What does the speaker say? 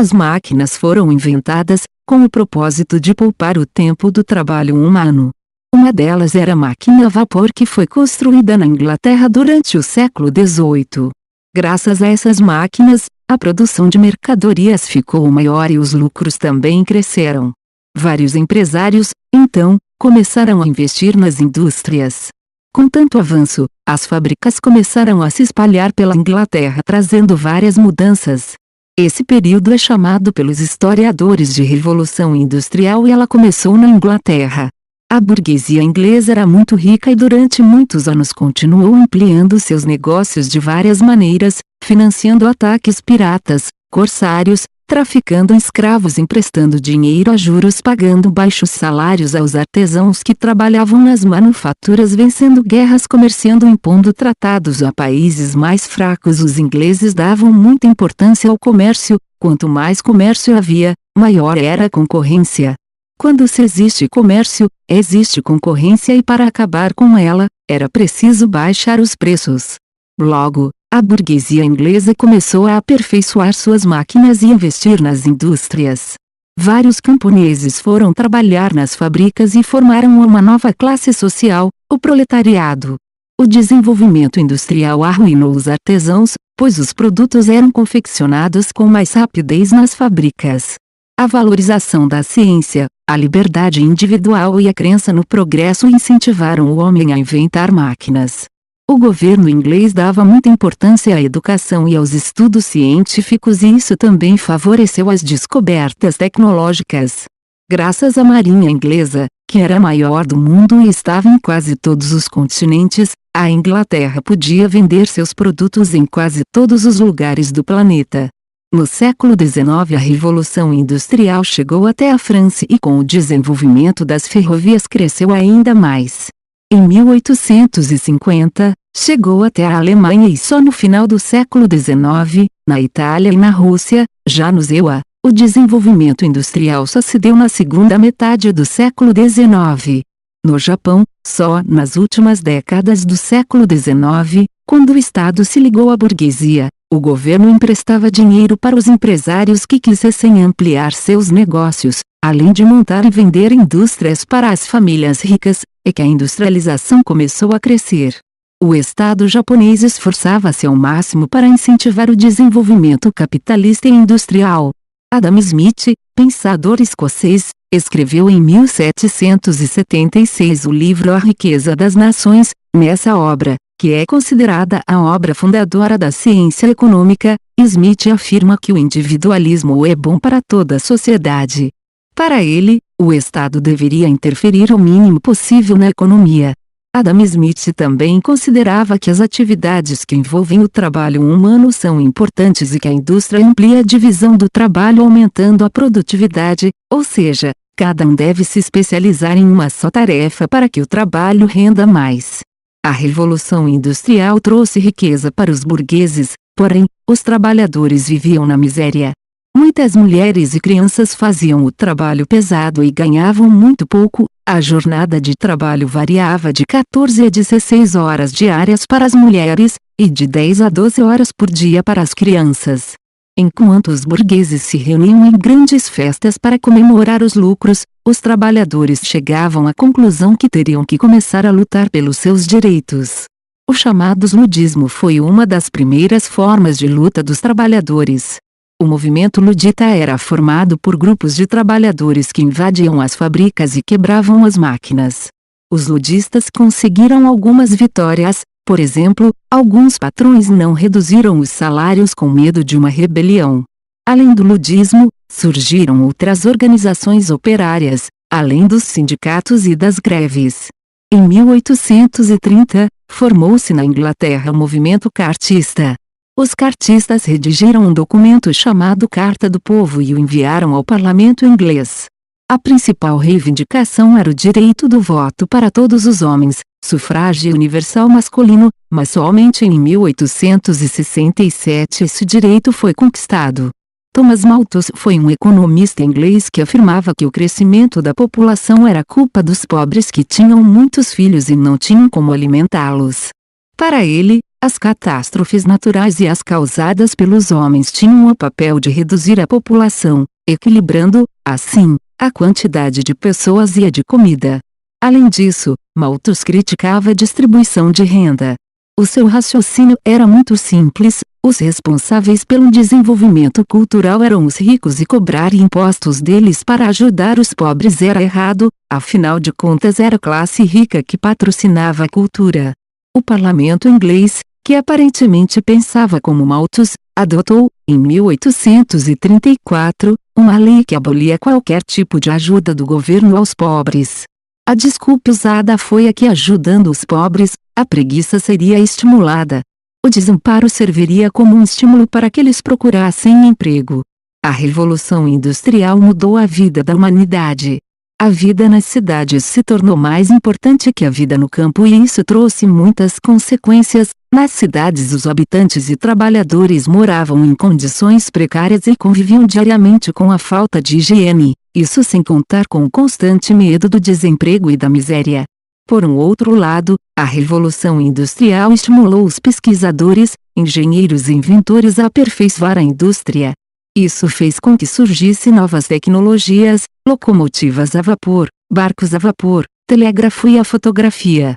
As máquinas foram inventadas com o propósito de poupar o tempo do trabalho humano. Uma delas era a máquina a vapor, que foi construída na Inglaterra durante o século XVIII. Graças a essas máquinas, a produção de mercadorias ficou maior e os lucros também cresceram. Vários empresários, então, começaram a investir nas indústrias. Com tanto avanço, as fábricas começaram a se espalhar pela Inglaterra, trazendo várias mudanças. Esse período é chamado pelos historiadores de Revolução Industrial e ela começou na Inglaterra. A burguesia inglesa era muito rica e durante muitos anos continuou ampliando seus negócios de várias maneiras, financiando ataques piratas, corsários, traficando em escravos, emprestando dinheiro a juros, pagando baixos salários aos artesãos que trabalhavam nas manufaturas, vencendo guerras, comerciando, impondo tratados a países mais fracos. Os ingleses davam muita importância ao comércio. Quanto mais comércio havia, maior era a concorrência. Quando se existe comércio, existe concorrência, e para acabar com ela, era preciso baixar os preços. Logo, a burguesia inglesa começou a aperfeiçoar suas máquinas e investir nas indústrias. Vários camponeses foram trabalhar nas fábricas e formaram uma nova classe social, o proletariado. O desenvolvimento industrial arruinou os artesãos, pois os produtos eram confeccionados com mais rapidez nas fábricas. A valorização da ciência, a liberdade individual e a crença no progresso incentivaram o homem a inventar máquinas. O governo inglês dava muita importância à educação e aos estudos científicos, e isso também favoreceu as descobertas tecnológicas. Graças à marinha inglesa, que era a maior do mundo e estava em quase todos os continentes, a Inglaterra podia vender seus produtos em quase todos os lugares do planeta. No século XIX, a Revolução Industrial chegou até a França e com o desenvolvimento das ferrovias cresceu ainda mais. Em 1850, chegou até a Alemanha e só no final do século XIX, na Itália e na Rússia, já nos EUA, o desenvolvimento industrial só se deu na segunda metade do século XIX. No Japão, só nas últimas décadas do século XIX, quando o Estado se ligou à burguesia, o governo emprestava dinheiro para os empresários que quisessem ampliar seus negócios, além de montar e vender indústrias para as famílias ricas, e que a industrialização começou a crescer. O Estado japonês esforçava-se ao máximo para incentivar o desenvolvimento capitalista e industrial. Adam Smith, pensador escocês, escreveu em 1776 o livro A Riqueza das Nações. Nessa obra, que é considerada a obra fundadora da ciência econômica, Smith afirma que o individualismo é bom para toda a sociedade. Para ele, o Estado deveria interferir o mínimo possível na economia. Adam Smith também considerava que as atividades que envolvem o trabalho humano são importantes e que a indústria amplia a divisão do trabalho, aumentando a produtividade, ou seja, cada um deve se especializar em uma só tarefa para que o trabalho renda mais. A Revolução Industrial trouxe riqueza para os burgueses, porém, os trabalhadores viviam na miséria. Muitas mulheres e crianças faziam o trabalho pesado e ganhavam muito pouco. A jornada de trabalho variava de 14 a 16 horas diárias para as mulheres, e de 10 a 12 horas por dia para as crianças. Enquanto os burgueses se reuniam em grandes festas para comemorar os lucros, os trabalhadores chegavam à conclusão que teriam que começar a lutar pelos seus direitos. O chamado ludismo foi uma das primeiras formas de luta dos trabalhadores. O movimento ludita era formado por grupos de trabalhadores que invadiam as fábricas e quebravam as máquinas. Os ludistas conseguiram algumas vitórias, por exemplo, alguns patrões não reduziram os salários com medo de uma rebelião. Além do ludismo, surgiram outras organizações operárias, além dos sindicatos e das greves. Em 1830, formou-se na Inglaterra o movimento cartista. Os cartistas redigiram um documento chamado Carta do Povo e o enviaram ao parlamento inglês. A principal reivindicação era o direito do voto para todos os homens, sufrágio universal masculino, mas somente em 1867 esse direito foi conquistado. Thomas Malthus foi um economista inglês que afirmava que o crescimento da população era culpa dos pobres que tinham muitos filhos e não tinham como alimentá-los. Para ele, As catástrofes naturais e as causadas pelos homens tinham o papel de reduzir a população, equilibrando, assim, a quantidade de pessoas e a de comida. Além disso, Malthus criticava a distribuição de renda. O seu raciocínio era muito simples: os responsáveis pelo desenvolvimento cultural eram os ricos e cobrar impostos deles para ajudar os pobres era errado, afinal de contas era a classe rica que patrocinava a cultura. O parlamento inglês, que aparentemente pensava como Malthus, adotou, em 1834, uma lei que abolia qualquer tipo de ajuda do governo aos pobres. A desculpa usada foi a que, ajudando os pobres, a preguiça seria estimulada. O desamparo serviria como um estímulo para que eles procurassem emprego. A Revolução Industrial mudou a vida da humanidade. A vida nas cidades se tornou mais importante que a vida no campo e isso trouxe muitas consequências. Nas cidades os habitantes e trabalhadores moravam em condições precárias e conviviam diariamente com a falta de higiene, isso sem contar com o constante medo do desemprego e da miséria. Por um outro lado, a Revolução Industrial estimulou os pesquisadores, engenheiros e inventores a aperfeiçoar a indústria. Isso fez com que surgissem novas tecnologias, locomotivas a vapor, barcos a vapor, telégrafo e a fotografia.